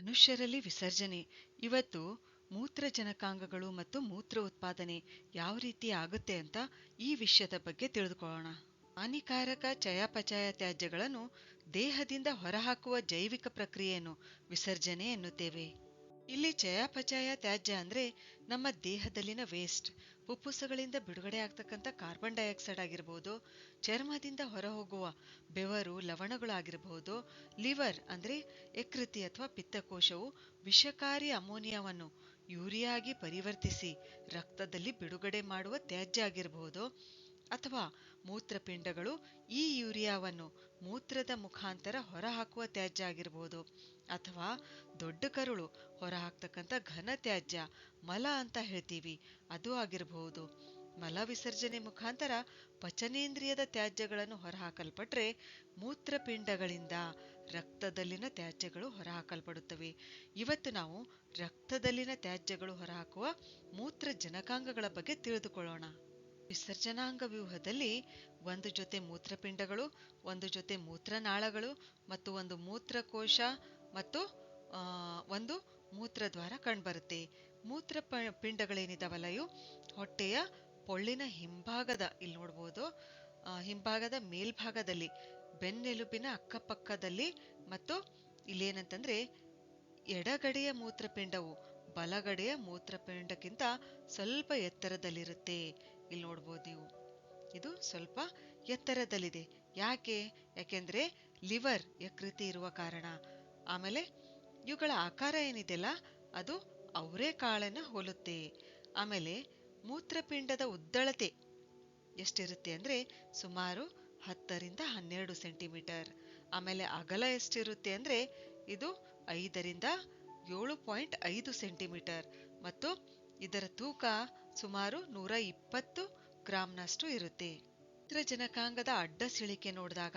ಮನುಷ್ಯರಲ್ಲಿ ವಿಸರ್ಜನೆ. ಇವತ್ತು ಮೂತ್ರಜನಕಾಂಗಗಳು ಮತ್ತು ಮೂತ್ರ ಉತ್ಪಾದನೆ ಯಾವ ರೀತಿ ಆಗುತ್ತೆ ಅಂತ ಈ ವಿಷಯದ ಬಗ್ಗೆ ತಿಳಿದುಕೊಳ್ಳೋಣ. ಹಾನಿಕಾರಕ ಚಯಾಪಚಯ ತ್ಯಾಜ್ಯಗಳನ್ನು ದೇಹದಿಂದ ಹೊರಹಾಕುವ ಜೈವಿಕ ಪ್ರಕ್ರಿಯೆಯನ್ನು ವಿಸರ್ಜನೆ ಎನ್ನುತ್ತೇವೆ. ಇಲ್ಲಿ ಚಯಾಪಚಯ ತ್ಯಾಜ್ಯ ಅಂದ್ರೆ ನಮ್ಮ ದೇಹದಲ್ಲಿನ ವೇಸ್ಟ್, ಪುಪ್ಪುಸಗಳಿಂದ ಬಿಡುಗಡೆ ಆಗ್ತಕ್ಕಂಥ ಕಾರ್ಬನ್ ಡೈಆಕ್ಸೈಡ್ ಆಗಿರಬಹುದು, ಚರ್ಮದಿಂದ ಹೊರಹೋಗುವ ಬೆವರು ಲವಣಗಳಾಗಿರಬಹುದು, ಲಿವರ್ ಅಂದ್ರೆ ಯಕೃತಿ ಅಥವಾ ಪಿತ್ತಕೋಶವು ವಿಷಕಾರಿ ಅಮೋನಿಯಾವನ್ನು ಯೂರಿಯಾ ಆಗಿ ಪರಿವರ್ತಿಸಿ ರಕ್ತದಲ್ಲಿ ಬಿಡುಗಡೆ ಮಾಡುವ ತ್ಯಾಜ್ಯ ಆಗಿರಬಹುದು, ಅಥವಾ ಮೂತ್ರಪಿಂಡಗಳು ಈ ಯೂರಿಯಾವನ್ನು ಮೂತ್ರದ ಮುಖಾಂತರ ಹೊರಹಾಕುವ ತ್ಯಾಜ್ಯ ಆಗಿರಬಹುದು, ಅಥವಾ ದೊಡ್ಡ ಕರುಳು ಹೊರಹಾಕ್ತಕ್ಕಂಥ ಘನ ತ್ಯಾಜ್ಯ ಮಲ ಅಂತ ಹೇಳ್ತೀವಿ ಅದು ಆಗಿರಬಹುದು. ಮಲ ವಿಸರ್ಜನೆ ಮುಖಾಂತರ ಪಚನೇಂದ್ರಿಯದ ತ್ಯಾಜ್ಯಗಳನ್ನು ಹೊರಹಾಕಲ್ಪಟ್ರೆ ಮೂತ್ರಪಿಂಡಗಳಿಂದ ರಕ್ತದಲ್ಲಿನ ತ್ಯಾಜ್ಯಗಳು ಹೊರಹಾಕಲ್ಪಡುತ್ತವೆ. ಇವತ್ತು ನಾವು ರಕ್ತದಲ್ಲಿನ ತ್ಯಾಜ್ಯಗಳು ಹೊರಹಾಕುವ ಮೂತ್ರ ಜನಕಾಂಗಗಳ ಬಗ್ಗೆ ತಿಳಿದುಕೊಳ್ಳೋಣ. ವಿಸರ್ಜನಾಂಗ ವ್ಯೂಹದಲ್ಲಿ ಒಂದು ಜೊತೆ ಮೂತ್ರಪಿಂಡಗಳು, ಒಂದು ಜೊತೆ ಮೂತ್ರನಾಳಗಳು ಮತ್ತು ಒಂದು ಮೂತ್ರಕೋಶ ಮತ್ತು ಒಂದು ಮೂತ್ರದ್ವಾರ ಕಂಡುಬರುತ್ತೆ. ಮೂತ್ರ ಪಿಂಡಗಳೇನಿದಾವಲ್ಲ ಇವು ಹೊಟ್ಟೆಯ ಪೊಳ್ಳಿನ ಹಿಂಭಾಗದ, ಇಲ್ಲಿ ನೋಡ್ಬೋದು, ಹಿಂಭಾಗದ ಮೇಲ್ಭಾಗದಲ್ಲಿ ಬೆನ್ನೆಲುಬಿನ ಅಕ್ಕಪಕ್ಕದಲ್ಲಿ, ಮತ್ತು ಇಲ್ಲೇನಂತಂದ್ರೆ ಎಡಗಡೆಯ ಮೂತ್ರಪಿಂಡವು ಬಲಗಡೆಯ ಮೂತ್ರಪಿಂಡಕ್ಕಿಂತ ಸ್ವಲ್ಪ ಎತ್ತರದಲ್ಲಿರುತ್ತೆ. ಇಲ್ಲಿ ನೋಡ್ಬೋದು ನೀವು, ಇದು ಸ್ವಲ್ಪ ಎತ್ತರದಲ್ಲಿದೆ. ಯಾಕೆಂದ್ರೆ ಲಿವರ್ ಯಕೃತಿ ಇರುವ ಕಾರಣ. ಆಮೇಲೆ ಇವುಗಳ ಆಕಾರ ಏನಿದೆಯಲ್ಲ ಅದು ಅವರೆಕಾಳನ್ನ ಹೋಲುತ್ತೆ. ಆಮೇಲೆ ಮೂತ್ರಪಿಂಡದ ಉದ್ದಳತೆ ಎಷ್ಟಿರುತ್ತೆ ಅಂದ್ರೆ ಸುಮಾರು 10 ರಿಂದ 12 ಸೆಂಟಿಮೀಟರ್. ಆಮೇಲೆ ಅಗಲ ಎಷ್ಟಿರುತ್ತೆ ಅಂದ್ರೆ ಇದು 5 ರಿಂದ 7.5 ಸೆಂಟಿಮೀಟರ್ ಮತ್ತು ಇದರ ತೂಕ ಸುಮಾರು 120 ಗ್ರಾಂನಷ್ಟು ಇರುತ್ತೆ. ಮೂತ್ರಜನಕಾಂಗದ ಅಡ್ಡ ಸಿಳಿಕೆ ನೋಡಿದಾಗ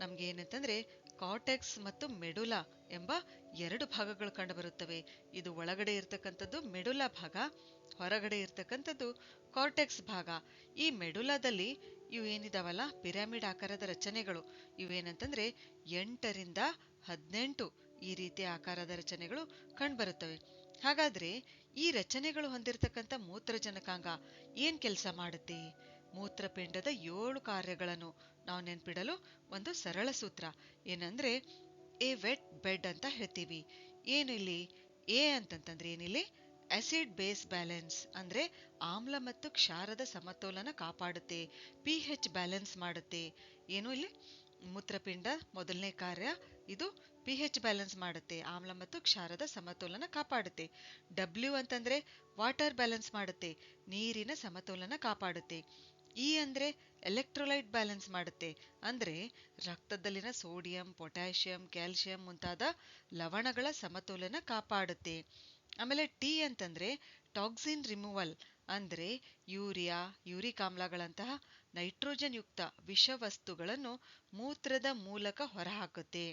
ನಮ್ಗೆ ಏನಂತಂದ್ರೆ ಕಾರ್ಟೆಕ್ಸ್ ಮತ್ತು ಮೆಡುಲಾ ಎಂಬ 2 ಭಾಗಗಳು ಕಂಡುಬರುತ್ತವೆ. ಇದು ಒಳಗಡೆ ಇರ್ತಕ್ಕಂಥದ್ದು ಮೆಡುಲಾ ಭಾಗ, ಹೊರಗಡೆ ಇರ್ತಕ್ಕಂಥದ್ದು ಕಾರ್ಟೆಕ್ಸ್ ಭಾಗ. ಈ ಮೆಡುಲಾದಲ್ಲಿ ಇವು ಏನಿದಾವಲ್ಲ ಪಿರಮಿಡ್ ಆಕಾರದ ರಚನೆಗಳು, ಇವೇನಂತಂದ್ರೆ 8 ರಿಂದ 18 ಈ ರೀತಿಯ ಆಕಾರದ ರಚನೆಗಳು ಕಂಡುಬರುತ್ತವೆ. ಹಾಗಾದ್ರೆ ಈ ರಚನೆಗಳು ಹೊಂದಿರತಕ್ಕಂಥ ಮೂತ್ರಜನಕಾಂಗ ಏನ್ ಕೆಲಸ ಮಾಡುತ್ತೆ? ಮೂತ್ರಪಿಂಡದ 7 ಕಾರ್ಯಗಳನ್ನು ನಾವು ನೆನ್ಪಿಡಲು ಒಂದು ಸರಳ ಸೂತ್ರ ಏನಂದ್ರೆ ಎ ವೆಟ್ ಬೆಡ್ ಅಂತ ಹೇಳ್ತೀವಿ. ಏನು ಇಲ್ಲಿ ಎ ಅಂತಂತಂದ್ರೆ ಏನಿಲ್ಲಿ ಆಸಿಡ್ ಬೇಸ್ ಬ್ಯಾಲೆನ್ಸ್ ಅಂದ್ರೆ ಆಮ್ಲ ಮತ್ತು ಕ್ಷಾರದ ಸಮತೋಲನ ಕಾಪಾಡುತ್ತೆ, pH ಬ್ಯಾಲೆನ್ಸ್ ಮಾಡುತ್ತೆ. ಏನು ಇಲ್ಲಿ ಮೂತ್ರಪಿಂಡ ಮೊದಲನೇ ಕಾರ್ಯ, ಇದು pH ಬ್ಯಾಲೆನ್ಸ್ ಮಾಡುತ್ತೆ, ಆಮ್ಲ ಮತ್ತು ಕ್ಷಾರದ ಸಮತೋಲನ ಕಾಪಾಡುತ್ತೆ. ಡಬ್ಲ್ಯೂ ಅಂತಂದ್ರೆ ವಾಟರ್ ಬ್ಯಾಲೆನ್ಸ್ ಮಾಡುತ್ತೆ, ನೀರಿನ ಸಮತೋಲನ ಕಾಪಾಡುತ್ತೆ. ಇ ಅಂದ್ರೆ ಎಲೆಕ್ಟ್ರೋಲೈಟ್ ಬ್ಯಾಲೆನ್ಸ್ ಮಾಡುತ್ತೆ, ಅಂದ್ರೆ ರಕ್ತದಲ್ಲಿನ ಸೋಡಿಯಂ, ಪೊಟ್ಯಾಷಿಯಂ, ಕ್ಯಾಲ್ಸಿಯಂ ಮುಂತಾದ ಲವಣಗಳ ಸಮತೋಲನ ಕಾಪಾಡುತ್ತೆ. ಆಮೇಲೆ ಟಿ ಅಂತಂದ್ರೆ ಟಾಕ್ಸಿನ್ ರಿಮೂವಲ್, ಅಂದ್ರೆ ಯೂರಿಯಾ, ಯೂರಿಕ್ ಆಮ್ಲಗಳಂತಹ ನೈಟ್ರೋಜನ್ ಯುಕ್ತ ವಿಷವಸ್ತುಗಳನ್ನು ಮೂತ್ರದ ಮೂಲಕ ಹೊರಹಾಕುತ್ತೆ.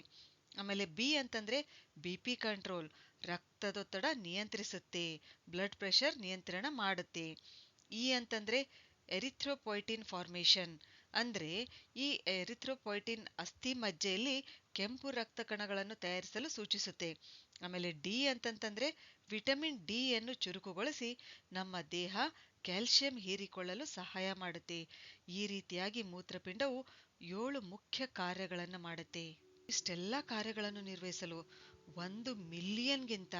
ಆಮೇಲೆ ಬಿ ಅಂತಂದ್ರೆ ಬಿಪಿ ಕಂಟ್ರೋಲ್, ರಕ್ತದೊತ್ತಡ ನಿಯಂತ್ರಿಸುತ್ತೆ, ಬ್ಲಡ್ ಪ್ರೆಷರ್ ನಿಯಂತ್ರಣ ಮಾಡುತ್ತೆ. ಇ ಅಂತಂದ್ರೆ ಎರಿಥ್ರೋಪೊಯಿಟಿನ್ ಫಾರ್ಮೇಷನ್, ಅಂದ್ರೆ ಈ ಎರಿಥ್ರೋಪೊಯಿಟಿನ್ ಅಸ್ಥಿ ಮಜ್ಜೆಯಲ್ಲಿ ಕೆಂಪು ರಕ್ತ ಕಣಗಳನ್ನು ತಯಾರಿಸಲು ಸೂಚಿಸುತ್ತೆ. ಆಮೇಲೆ ಡಿ ಅಂತಂತಂದ್ರೆ ವಿಟಮಿನ್ ಡಿ ಯನ್ನು ಚುರುಕುಗೊಳಿಸಿ ನಮ್ಮ ದೇಹ ಕ್ಯಾಲ್ಸಿಯಂ ಹೀರಿಕೊಳ್ಳಲು ಸಹಾಯ ಮಾಡುತ್ತೆ. ಈ ರೀತಿಯಾಗಿ ಮೂತ್ರಪಿಂಡವು 7 ಮುಖ್ಯ ಕಾರ್ಯಗಳನ್ನು ಮಾಡುತ್ತೆ. ಇಷ್ಟೆಲ್ಲ ಕಾರ್ಯಗಳನ್ನು ನಿರ್ವಹಿಸಲು 1 ಮಿಲಿಯನ್ಗಿಂತ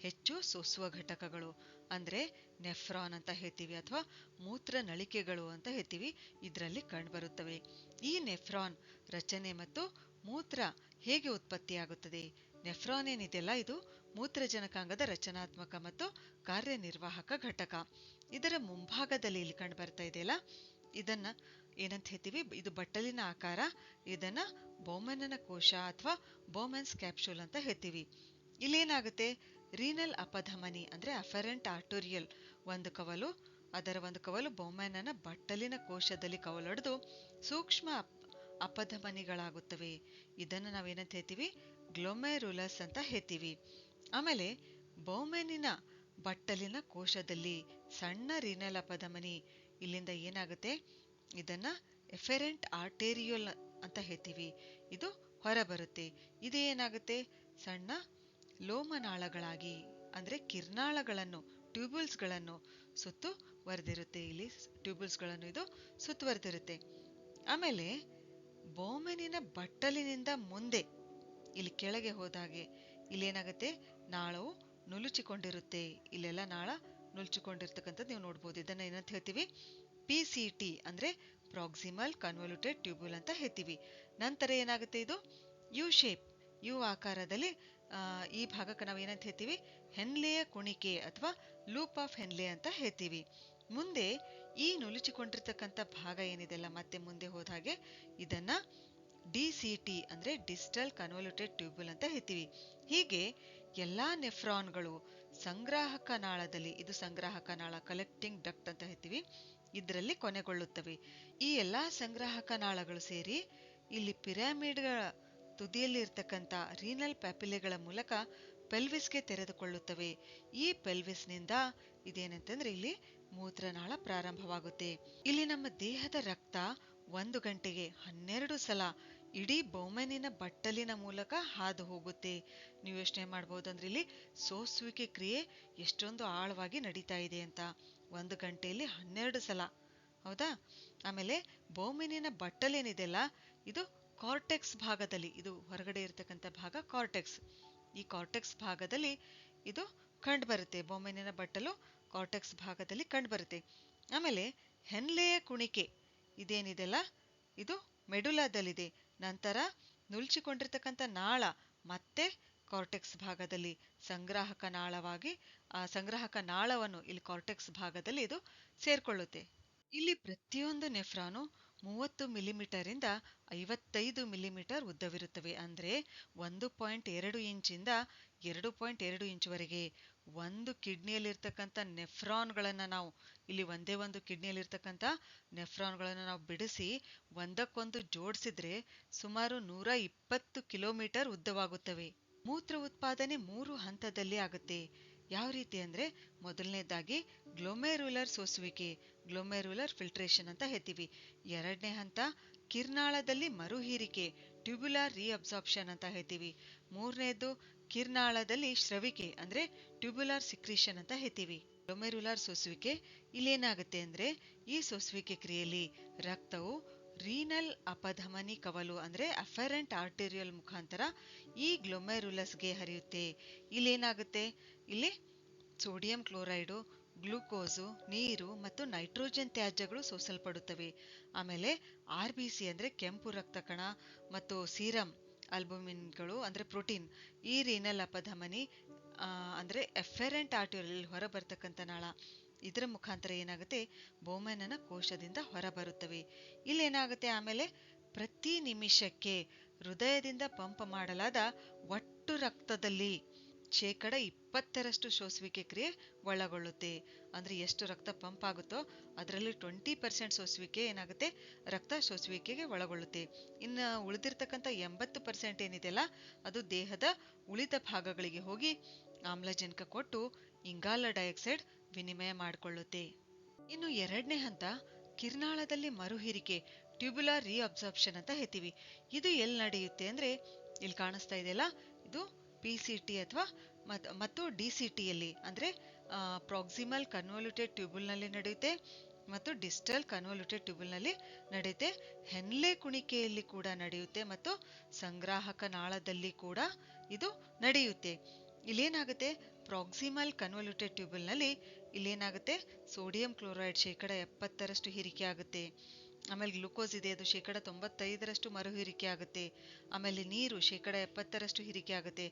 ಹೆಚ್ಚು ಸೋಸುವ ಘಟಕಗಳು ಅಂದ್ರೆ ನೆಫ್ರಾನ್ ಅಂತ ಹೇಳ್ತೀವಿ ಅಥವಾ ಮೂತ್ರ ನಳಿಕೆಗಳು ಅಂತ ಹೇಳ್ತೀವಿ, ಇದರಲ್ಲಿ ಕಂಡುಬರುತ್ತವೆ. ಈ ನೆಫ್ರಾನ್ ರಚನೆ ಮತ್ತು ಮೂತ್ರ ಹೇಗೆ ಉತ್ಪತ್ತಿಯಾಗುತ್ತದೆ? ನೆಫ್ರಾನ್ ಏನಿದೆಯಲ್ಲ ಇದು ಮೂತ್ರಜನಕಾಂಗದ ರಚನಾತ್ಮಕ ಮತ್ತು ಕಾರ್ಯನಿರ್ವಾಹಕ ಘಟಕ. ಇದರ ಮುಂಭಾಗದಲ್ಲಿ ಇಲ್ಲಿ ಕಂಡು ಬರ್ತಾ ಇದೆಯಲ್ಲ, ಇದನ್ನ ಏನಂತ ಹೇಳ್ತೀವಿ, ಇದು ಬಟ್ಟಲಿನ ಆಕಾರ, ಇದನ್ನ ಬೌಮನ್ನ ಕೋಶ ಅಥವಾ ಬೌಮನ್ಸ್ ಕ್ಯಾಪ್ಸೂಲ್ ಅಂತ ಹೇಳ್ತೀವಿ. ಇಲ್ಲೇನಾಗುತ್ತೆ, ರೀನಲ್ ಅಪಧಮನಿ ಅಂದ್ರೆ ಅಫರೆಂಟ್ ಆರ್ಟೋರಿಯಲ್ ಅದರ ಒಂದು ಕವಲು ಬೌಮನ್ನ ಬಟ್ಟಲಿನ ಕೋಶದಲ್ಲಿ ಕವಲೊಡೆದು ಸೂಕ್ಷ್ಮ ಅಪಧಮನಿಗಳಾಗುತ್ತವೆ. ಇದನ್ನು ನಾವೇನಂತ ಹೇಳ್ತೀವಿ, ಗ್ಲೊಮೆರುಲಸ್ ಅಂತ ಹೇಳ್ತೀವಿ. ಆಮೇಲೆ ಬೌಮೆನಿನ ಬಟ್ಟಲಿನ ಕೋಶದಲ್ಲಿ ಸಣ್ಣ ರೀನಲ್ ಅಪಧಮನಿ, ಇಲ್ಲಿಂದ ಏನಾಗುತ್ತೆ, ಇದನ್ನ ಎಫೆರೆಂಟ್ ಆರ್ಟೇರಿಯೋಲ್ ಅಂತ ಹೇಳ್ತೀವಿ, ಇದು ಹೊರಬರುತ್ತೆ. ಇದೇನಾಗುತ್ತೆ, ಸಣ್ಣ ಲೋಮನಾಳಗಳಾಗಿ ಅಂದ್ರೆ ಕಿರ್ನಾಳಗಳನ್ನು ಟ್ಯೂಬುಲ್ಸ್ಗಳನ್ನು ಸುತ್ತುವರೆದಿರುತ್ತೆ. ಇಲ್ಲಿ ಟ್ಯೂಬುಲ್ಸ್ಗಳನ್ನು ಇದು ಸುತ್ತುವರೆದಿರುತ್ತೆ. ಆಮೇಲೆ ಬೋಮೆನಿನ ಬಟ್ಟಲಿನಿಂದ ಮುಂದೆ ಇಲ್ಲಿ ಕೆಳಗೆ ಹೋದಾಗೆ ಇಲ್ಲೇನಾಗುತ್ತೆ, ನಾಳವು ನುಲುಚಿಕೊಂಡಿರುತ್ತೆ. ಇಲ್ಲೆಲ್ಲ ನಾಳ ನುಲುಚಿಕೊಂಡಿರ್ತಕ್ಕಂಥದ್ದು ನೀವು ನೋಡ್ಬೋದು. ಇದನ್ನ ಏನಂತ ಹೇಳ್ತೀವಿ? PCT ಅಂದ್ರೆ ಪ್ರಾಕ್ಸಿಮಲ್ ಕನ್ವಲ್ಯೂಟೆಡ್ ಟ್ಯೂಬ್ಯೂಲ್ ಅಂತ ಹೇಳ್ತೀವಿ. ನಂತರ ಏನಾಗುತ್ತೆ, ಇದು ಯು ಶೇಪ್, ಯು ಆಕಾರದಲ್ಲಿ ಈ ಭಾಗಕ್ಕೆ ನಾವು ಏನಂತ ಹೇಳ್ತೀವಿ? ಹೆನ್ಲೆಯ ಕುಣಿಕೆ ಅಥವಾ ಲೂಪ್ ಆಫ್ ಹೆನ್ಲೆ ಅಂತ ಹೇಳ್ತೀವಿ. ಮುಂದೆ ಈ ನುಲುಚಿಕೊಂಡಿರ್ತಕ್ಕಂಥ ಭಾಗ ಏನಿದೆಲ್ಲ ಮತ್ತೆ ಮುಂದೆ ಹೋದ ಹಾಗೆ ಇದನ್ನ DCT ಅಂದ್ರೆ ಡಿಸ್ಟಲ್ ಕನ್ವಲ್ಯೂಟೆಡ್ ಟ್ಯೂಬ್ಯೂಲ್ ಅಂತ ಹೇಳ್ತೀವಿ. ಹೀಗೆ ಎಲ್ಲಾ ನೆಫ್ರಾನ್ಗಳು ಸಂಗ್ರಾಹಕ ನಾಳದಲ್ಲಿ, ಇದು ಸಂಗ್ರಾಹಕ ನಾಳ ಕಲೆಕ್ಟಿಂಗ್ ಡಕ್ಟ್ ಅಂತ ಹೇಳ್ತೀವಿ, ಇದರಲ್ಲಿ ಕೊನೆಗೊಳ್ಳುತ್ತವೆ. ಈ ಎಲ್ಲಾ ಸಂಗ್ರಾಹಕ ನಾಳಗಳು ಸೇರಿ ಇಲ್ಲಿ ಪಿರಮಿಡ್ಗಳ ತುದಿಯಲ್ಲಿ ಇರ್ತಕ್ಕಂಥ ರೀನಲ್ ಪ್ಯಾಪಿಲೆಗಳ ಮೂಲಕ ಪೆಲ್ವಿಸ್ಗೆ ತೆರೆದುಕೊಳ್ಳುತ್ತವೆ. ಈ ಪೆಲ್ವಿಸ್ನಿಂದ ಇದೇನಂತಂದ್ರೆ ಇಲ್ಲಿ ಮೂತ್ರನಾಳ ಪ್ರಾರಂಭವಾಗುತ್ತೆ. ಇಲ್ಲಿ ನಮ್ಮ ದೇಹದ ರಕ್ತ 1 ಗಂಟೆಗೆ 12 ಸಲ ಇಡೀ ಬೋಮೆನಿನ ಬಟ್ಟಲಿನ ಮೂಲಕ ಹಾದು ಹೋಗುತ್ತೆ. ನೀವು ಯೋಚನೆ ಮಾಡಬಹುದು ಅಂದ್ರೆ ಇಲ್ಲಿ ಸೋಸುವಿಕೆ ಕ್ರಿಯೆ ಎಷ್ಟೊಂದು ಆಳವಾಗಿ ನಡೀತಾ ಇದೆ ಅಂತ. 1 ಗಂಟೆಯಲ್ಲಿ 12 ಸಲ, ಹೌದಾ? ಆಮೇಲೆ ಬೋಮೆನಿನ ಬಟ್ಟಲೇನಿದೆಲ್ಲ ಇದು ಕಾರ್ಟೆಕ್ಸ್ ಭಾಗದಲ್ಲಿ, ಇದು ಹೊರಗಡೆ ಇರತಕ್ಕಂಥ ಭಾಗ ಕಾರ್ಟೆಕ್ಸ್. ಈ ಕಾರ್ಟೆಕ್ಸ್ ಭಾಗದಲ್ಲಿ ಇದು ಕಂಡು ಬರುತ್ತೆ. ಬೋಮೆನಿನ ಬಟ್ಟಲು ಕಾರ್ಟೆಕ್ಸ್ ಭಾಗದಲ್ಲಿ ಕಂಡು ಬರುತ್ತೆ. ಆಮೇಲೆ ಹೆನ್ಲೆಯ ಕುಣಿಕೆ ಇದೇನಿದೆಲ್ಲ ಇದು ಮೆಡುಲಾದಲ್ಲಿದೆ. ನಂತರ ನುಲ್ಚಿಕೊಂಡಿರ್ತಕ್ಕಂಥ ನಾಳ ಮತ್ತೆ ಕಾರ್ಟೆಕ್ಸ್ ಭಾಗದಲ್ಲಿ ಸಂಗ್ರಾಹಕ ನಾಳವಾಗಿ ಸಂಗ್ರಾಹಕ ನಾಳವನ್ನು ಇಲ್ಲಿ ಕಾರ್ಟೆಕ್ಸ್ ಭಾಗದಲ್ಲಿ ಇದು ಸೇರ್ಕೊಳ್ಳುತ್ತೆ. ಇಲ್ಲಿ ಪ್ರತಿಯೊಂದು ನೆಫ್ರಾನು 30 ಮಿಲಿಮೀಟರ್ ಇಂದ 55 ಮಿಲಿಮೀಟರ್ ಉದ್ದವಿರುತ್ತವೆ. ಅಂದ್ರೆ 1.2 ಇಂಚಿಂದ 2.2 ಇಂಚುವರೆಗೆ. ಒಂದು ಕಿಡ್ನಿಯಲ್ಲಿರ್ತಕ್ಕಂಥ ನೆಫ್ರಾನ್ಗಳನ್ನ ನಾವು ಇಲ್ಲಿ ಒಂದೇ ಒಂದು ಕಿಡ್ನಿಯಲ್ಲಿರ್ತಕ್ಕಂಥ ನೆಫ್ರಾನ್ಗಳನ್ನು ನಾವು ಬಿಡಿಸಿ ಒಂದಕ್ಕೊಂದು ಜೋಡಿಸಿದ್ರೆ ಸುಮಾರು 120 ಕಿಲೋಮೀಟರ್ ಉದ್ದವಾಗುತ್ತವೆ. ಮೂತ್ರ ಉತ್ಪಾದನೆ 3 ಹಂತದಲ್ಲಿ ಆಗುತ್ತೆ. ಯಾವ ರೀತಿ ಅಂದ್ರೆ, ಮೊದಲನೇದಾಗಿ ಗ್ಲೊಮೆರುಲರ್ ಸೋಸುವಿಕೆ, ಗ್ಲೊಮೆರುಲರ್ ಫಿಲ್ಟ್ರೇಷನ್ ಅಂತ ಹೇಳ್ತೀವಿ. ಎರಡನೇ ಹಂತ ಕಿರ್ನಾಳದಲ್ಲಿ ಮರುಹೀರಿಕೆ, ಟ್ಯೂಬ್ಯುಲಾರ್ ರೀಅಬ್ಸಾರ್ಪ್ಷನ್ ಅಂತ ಹೇಳ್ತೀವಿ. ಮೂರನೇದು ಕಿರ್ನಾಳದಲ್ಲಿ ಸ್ರವಿಕೆ ಅಂದ್ರೆ ಟ್ಯೂಬ್ಯುಲಾರ್ ಸಿಕ್ರೀಷನ್ ಅಂತ ಹೇಳ್ತೀವಿ. ಗ್ಲೊಮೆರುಲರ್ ಸೋಸುವಿಕೆ ಇಲ್ಲೇನಾಗುತ್ತೆ ಅಂದ್ರೆ, ಈ ಸೋಸುವಿಕೆ ಕ್ರಿಯೆಯಲ್ಲಿ ರಕ್ತವು ರೀನಲ್ ಅಪಧಮನಿ ಕವಲು ಅಂದ್ರೆ ಅಫರೆಂಟ್ ಆರ್ಟೇರಿಯಲ್ ಮುಖಾಂತರ ಈ ಗ್ಲೊಮೆರುಲಸ್ಗೆ ಹರಿಯುತ್ತೆ. ಇಲ್ಲೇನಾಗುತ್ತೆ, ಇಲ್ಲಿ ಸೋಡಿಯಂ ಕ್ಲೋರೈಡು, ಗ್ಲೂಕೋಸು, ನೀರು ಮತ್ತು ನೈಟ್ರೋಜನ್ ತ್ಯಾಜ್ಯಗಳು ಸೋಸಲ್ಪಡುತ್ತವೆ. ಆಮೇಲೆ RBC ಅಂದ್ರೆ ಕೆಂಪು ರಕ್ತ ಕಣ ಮತ್ತು ಸೀರಂ ಆಲ್ಬುಮಿನ್ಗಳು ಅಂದ್ರೆ ಪ್ರೋಟೀನ್ ಈ ರೀನಲ್ ಅಪಧಮನಿ ಅಂದ್ರೆ ಎಫರೆಂಟ್ ಆರ್ಟರಿಯಲ್ಲಿ ಹೊರ ಬರ್ತಕ್ಕಂಥ ನಾಳ, ಇದರ ಮುಖಾಂತರ ಏನಾಗುತ್ತೆ, ಬೋಮೆನನ ಕೋಶದಿಂದ ಹೊರ ಬರುತ್ತವೆ. ಇಲ್ಲೇನಾಗುತ್ತೆ, ಆಮೇಲೆ ಪ್ರತಿ ನಿಮಿಷಕ್ಕೆ ಹೃದಯದಿಂದ ಪಂಪ್ ಮಾಡಲಾದ ಒಟ್ಟು ರಕ್ತದಲ್ಲಿ 20% ಸೋಸುವಿಕೆ ಕ್ರಿಯೆ ಒಳಗೊಳ್ಳುತ್ತೆ. ಅಂದ್ರೆ ಎಷ್ಟು ರಕ್ತ ಪಂಪ್ ಆಗುತ್ತೋ ಅದರಲ್ಲಿ 20% ಸೋಸುವಿಕೆ ಏನಾಗುತ್ತೆ, ರಕ್ತ ಸೋಸುವಿಕೆಗೆ ಒಳಗೊಳ್ಳುತ್ತೆ. ಇನ್ನು ಉಳಿದಿರ್ತಕ್ಕಂಥ 80% ಏನಿದೆಯಲ್ಲ ಅದು ದೇಹದ ಉಳಿದ ಭಾಗಗಳಿಗೆ ಹೋಗಿ ಆಮ್ಲಜನಕ ಕೊಟ್ಟು ಇಂಗಾಲ ಡೈಆಕ್ಸೈಡ್ ವಿನಿಮಯ ಮಾಡಿಕೊಳ್ಳುತ್ತೆ. ಇನ್ನು ಎರಡನೇ ಹಂತ ಕಿರ್ನಾಳದಲ್ಲಿ ಮರುಹೀರಿಕೆ, ಟ್ಯೂಬ್ಯುಲಾರ್ ರೀಅಬ್ಸಾರ್ಪ್ಷನ್ ಅಂತ ಹೇಳ್ತೀವಿ. ಇದು ಎಲ್ಲಿ ನಡೆಯುತ್ತೆ ಅಂದ್ರೆ, ಇಲ್ಲಿ ಕಾಣಿಸ್ತಾ ಇದೆಯಲ್ಲ, ಇದು PCT ಅಥವಾ ಮತ್ತು DCTಯಲ್ಲಿ ಅಂದ್ರೆ ಪ್ರಾಕ್ಸಿಮಲ್ ಕನ್ವಲ್ಯೂಟೆಡ್ ಟ್ಯೂಬ್ಯೂಲ್ ನಲ್ಲಿ ನಡೆಯುತ್ತೆ ಮತ್ತು ಡಿಸ್ಟಲ್ ಕನ್ವಲ್ಯೂಟೆಡ್ ಟ್ಯೂಬ್ಯೂಲ್ ನಲ್ಲಿ ನಡೆಯುತ್ತೆ. ಹೆನ್ಲೆ ಕುಣಿಕೆಯಲ್ಲಿ ಕೂಡ ನಡೆಯುತ್ತೆ ಮತ್ತು ಸಂಗ್ರಾಹಕ ನಾಳದಲ್ಲಿ ಕೂಡ ಇದು ನಡೆಯುತ್ತೆ. ಇಲ್ಲೇನಾಗುತ್ತೆ, ಪ್ರಾಕ್ಸಿಮಲ್ ಕನ್ವಲ್ಯೂಟೆಡ್ ಟ್ಯೂಬ್ಯೂಲ್ ನಲ್ಲಿ ಇಲ್ಲೇನಾಗುತ್ತೆ, ಸೋಡಿಯಂ ಕ್ಲೋರೈಡ್ 70% ಹೀರಿಕೆ ಆಗುತ್ತೆ. ಆಮೇಲೆ ಗ್ಲೂಕೋಸ್ ಇದೆ, ಅದು 95% ಮರುಹೀರಿಕೆ ಆಗುತ್ತೆ. ಆಮೇಲೆ ನೀರು 70% ಹೀರಿಕೆ ಆಗುತ್ತೆ.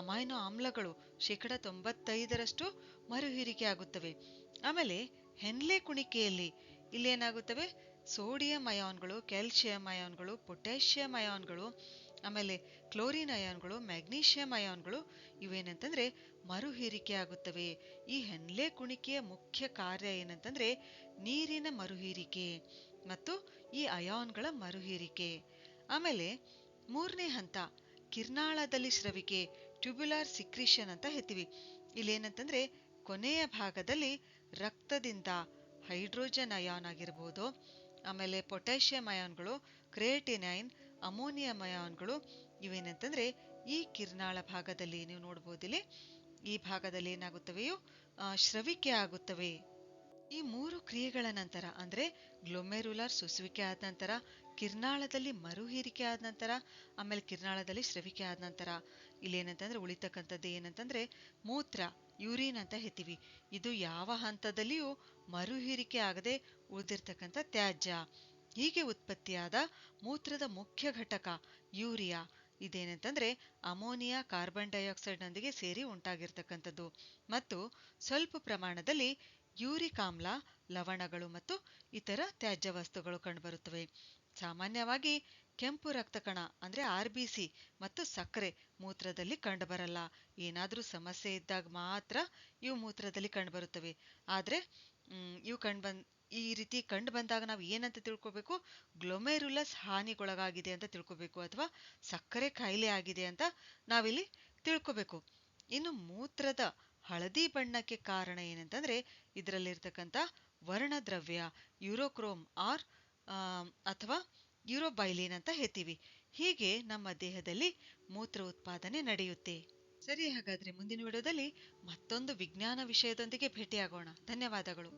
ಅಮೈನೋ ಆಮ್ಲಗಳು 95% ಮರುಹೀರಿಕೆ ಆಗುತ್ತವೆ. ಆಮೇಲೆ ಹೆನ್ಲೆ ಕುಣಿಕೆಯಲ್ಲಿ ಇಲ್ಲೇನಾಗುತ್ತವೆ, ಸೋಡಿಯಂ ಅಯಾನ್ಗಳು, ಕ್ಯಾಲ್ಸಿಯಂ ಅಯಾನ್ಗಳು, ಪೊಟ್ಯಾಷಿಯಂ ಅಯಾನ್ಗಳು, ಆಮೇಲೆ ಕ್ಲೋರಿನ್ ಅಯಾನ್ಗಳು, ಮ್ಯಾಗ್ನೀಷಿಯಂ ಅಯಾನ್ಗಳು ಇವೇನಂತಂದ್ರೆ ಮರುಹೀರಿಕೆ ಆಗುತ್ತವೆ. ಈ ಹೆನ್ಲೆ ಕುಣಿಕೆಯ ಮುಖ್ಯ ಕಾರ್ಯ ಏನಂತಂದ್ರೆ ನೀರಿನ ಮರುಹೀರಿಕೆ ಮತ್ತು ಈ ಅಯಾನ್ಗಳ ಮರುಹೀರಿಕೆ. ಆಮೇಲೆ ಮೂರನೇ ಹಂತ ಕಿರ್ನಾಳದಲ್ಲಿ ಸ್ರವಿಕೆ, ಟ್ಯೂಬ್ಯುಲಾರ್ ಸಿಕ್ರೀಷನ್ ಅಂತ ಹೇಳ್ತೀವಿ. ಇಲ್ಲೇನಂತಂದ್ರೆ ಕೊನೆಯ ಭಾಗದಲ್ಲಿ ರಕ್ತದಿಂದ ಹೈಡ್ರೋಜನ್ ಅಯಾನ್ ಆಗಿರ್ಬೋದು, ಆಮೇಲೆ ಪೊಟ್ಯಾಷಿಯಂ ಅಯಾನ್ಗಳು, ಕ್ರಿಯೇಟಿನೈನ್, ಅಮೋನಿಯಂ ಅಯಾನ್ಗಳು ಇವೇನಂತಂದ್ರೆ ಈ ಕಿರ್ನಾಳ ಭಾಗದಲ್ಲಿ ನೀವು ನೋಡಬಹುದಿಲ್ಲಿ, ಈ ಭಾಗದಲ್ಲಿ ಏನಾಗುತ್ತವೆಯೋ ಸ್ರವಿಕೆ ಆಗುತ್ತವೆ. ಈ 3 ಕ್ರಿಯೆಗಳ ನಂತರ ಅಂದ್ರೆ ಗ್ಲೊಮೆರುಲರ್ ಸುಸುವಿಕೆ ಆದ ನಂತರ, ಕಿರ್ನಾಳದಲ್ಲಿ ಮರುಹೀರಿಕೆ ಆದ ನಂತರ, ಆಮೇಲೆ ಕಿರ್ನಾಳದಲ್ಲಿ ಸ್ರವಿಕೆ ಆದ ನಂತರ ಇಲ್ಲೇನಂತಂದ್ರೆ ಉಳಿತಕ್ಕಂಥದ್ದು ಏನಂತಂದ್ರೆ ಮೂತ್ರ, ಯೂರಿನ್ ಅಂತ ಹೇಳ್ತೀವಿ. ಇದು ಯಾವ ಹಂತದಲ್ಲಿಯೂ ಮರುಹೀರಿಕೆ ಆಗದೆ ಉಳಿದಿರ್ತಕ್ಕಂಥ ತ್ಯಾಜ್ಯ. ಹೀಗೆ ಉತ್ಪತ್ತಿಯಾದ ಮೂತ್ರದ ಮುಖ್ಯ ಘಟಕ ಯೂರಿಯಾ ಇದೇನಂತಂದ್ರೆ ಅಮೋನಿಯಾ ಕಾರ್ಬನ್ ಡೈಆಕ್ಸೈಡ್ ನೊಂದಿಗೆ ಸೇರಿ ಉಂಟಾಗಿರ್ತಕ್ಕಂಥದ್ದು. ಮತ್ತು ಸ್ವಲ್ಪ ಪ್ರಮಾಣದಲ್ಲಿ ಯೂರಿಕ್ ಆಮ್ಲ, ಲವಣಗಳು ಮತ್ತು ಇತರ ತ್ಯಾಜ್ಯ ವಸ್ತುಗಳು ಕಂಡುಬರುತ್ತವೆ. ಸಾಮಾನ್ಯವಾಗಿ ಕೆಂಪು ರಕ್ತ ಕಣ ಅಂದ್ರೆ RBC ಮತ್ತು ಸಕ್ಕರೆ ಮೂತ್ರದಲ್ಲಿ ಕಂಡುಬರಲ್ಲ. ಏನಾದ್ರೂ ಸಮಸ್ಯೆ ಇದ್ದಾಗ ಮಾತ್ರ ಇವು ಮೂತ್ರದಲ್ಲಿ ಕಂಡುಬರುತ್ತವೆ. ಆದ್ರೆ ಈ ರೀತಿ ಕಂಡು ಬಂದಾಗ ನಾವು ಏನಂತ ತಿಳ್ಕೊಬೇಕು, ಗ್ಲೊಮೆರುಲಸ್ ಹಾನಿಗೊಳಗಾಗಿದೆ ಅಂತ ತಿಳ್ಕೊಬೇಕು, ಅಥವಾ ಸಕ್ಕರೆ ಕಾಯಿಲೆ ಆಗಿದೆ ಅಂತ ನಾವಿಲ್ಲಿ ತಿಳ್ಕೊಬೇಕು. ಇನ್ನು ಮೂತ್ರದ ಹಳದಿ ಬಣ್ಣಕ್ಕೆ ಕಾರಣ ಏನಂತಂದ್ರೆ ಇದರಲ್ಲಿರ್ತಕ್ಕಂಥ ವರ್ಣದ್ರವ್ಯ ಯುರೋಕ್ರೋಮ್ ಅಥವಾ ಯುರೋಬೈಲಿನ್ ಅಂತ ಹೇಳ್ತೀವಿ. ಹೀಗೆ ನಮ್ಮ ದೇಹದಲ್ಲಿ ಮೂತ್ರ ಉತ್ಪಾದನೆ ನಡೆಯುತ್ತೆ. ಸರಿ, ಹಾಗಾದ್ರೆ ಮುಂದಿನ ವಿಡಿಯೋದಲ್ಲಿ ಮತ್ತೊಂದು ವಿಜ್ಞಾನ ವಿಷಯದೊಂದಿಗೆ ಭೇಟಿಯಾಗೋಣ. ಧನ್ಯವಾದಗಳು.